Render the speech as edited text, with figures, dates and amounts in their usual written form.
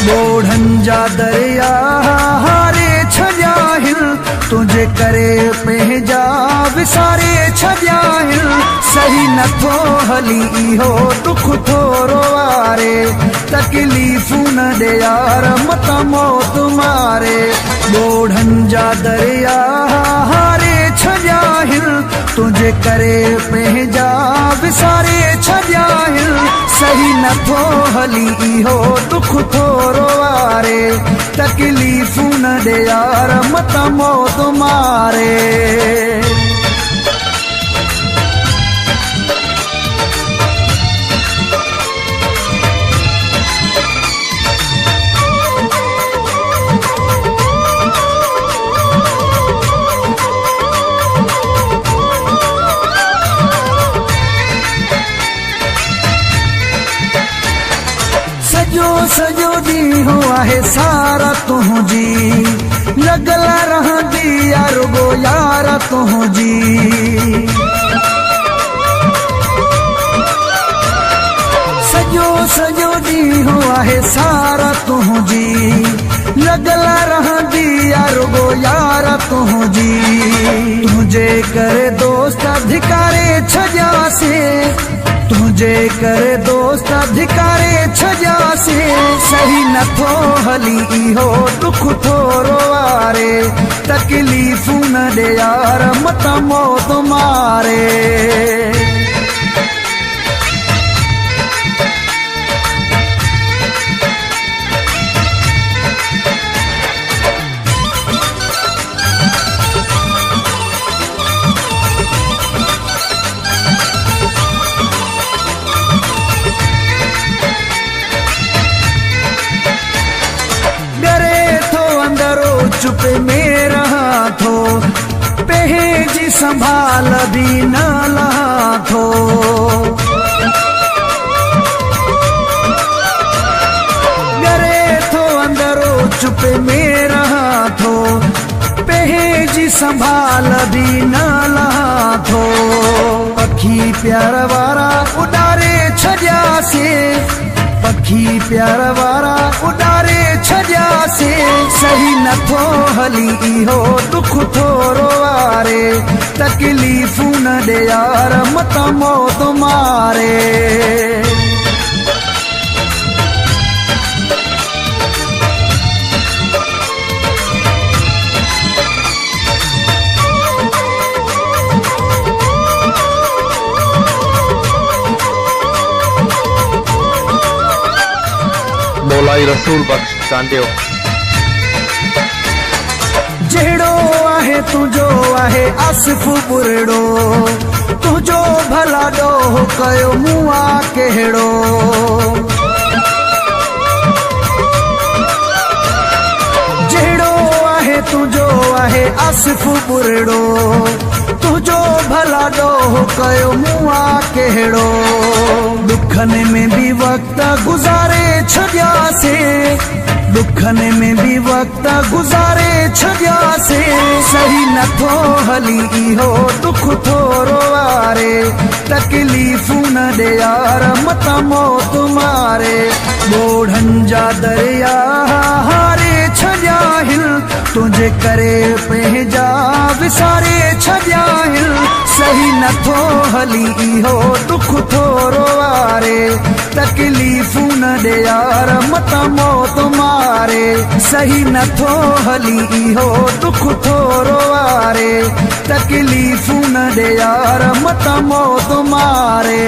ॿोढ़नि जा दरिया हारे छॾिया आहिनि, तुंहिंजे करे पंहिंजा विसारे छॾिया आहिनि। सही नथो हली इहो दुख थोरो वारे, तकलीफ़ूं न ॾे यार मत मौत मारे। ॿोढ़नि जा दरिया हारे छॾिया आहिनि, तुंहिंजे करे पंहिंजा विसारे छॾिया आहिनि। सही नथो हली इहो दुख थोरो वारे, तकलीफ़ूं न ॾे यार मत मौत मारे। सॼो ॾींहुं आहे सारा तुंहिंजी, लॻल रहंदी आहे रुॻो यार तुंहिंजी। सॼो ॾींहुं आहे सारा तुंहिंजी, लॻल रहंदी आहे रुॻो यार तुंहिंजी। तुंहिंजे करे दोस्त धिकारे छॾियासीं, तुंहिंजे करे दोस्त धिकारे छॾियासीं। सही नथो हली इहो दुख थोरो वारे, तकलीफ़ूं न ॾे यार मत मौत मारे। चुप में रहा थो, पंहिंजी संभाल भी न लहा थो। डरे थो अंदरो चुप में रहा थो, पंहिंजी संभाल भी न लहा थो। पखी प्यार वारा उॾारे छॾियासीं, पखी प्यार वारा उॾारे छॾियासीं। सही नथो हली इहो दुख थोरो वारे, तकलीफ़ूं न ॾे यार मत मौत मारे। मौलाई रसूल बख्श चांडियो। जहिड़ो आहे तुंहिंजो आहे आसिफ़ बुरड़ो, तुंहिंजो भला ॾोह कयो मूं आ कहिड़ो। जहिड़ो आहे तुंहिंजो आहे आसिफ़ बुरड़ो, तुंहिंजो भला ॾोह कयो मूं आ कहिड़ो। दुखनि में भी वक़्त गुज़ारे छॾियासीं, दुखनि में भी वक़्त गुज़ारे छॾियासीं। सही नथो हली इहो दुख थोरो वारे, तकलीफ़ूं न ॾे यार मत मौत मारे। ॿोढ़नि जा दरिया हारे छॾिया आहिनि, तुंहिंजे करे पंहिंजा विसारे छॾिया आहिनि। सही नथो हली इहो दुख थोरो वारे, तकलीफ़ूं न ॾे यार मत मौत मारे। सही नथो हली इहो दुख थोरो वारे, तकलीफ़ूं न ॾे यार मत मौत मारे।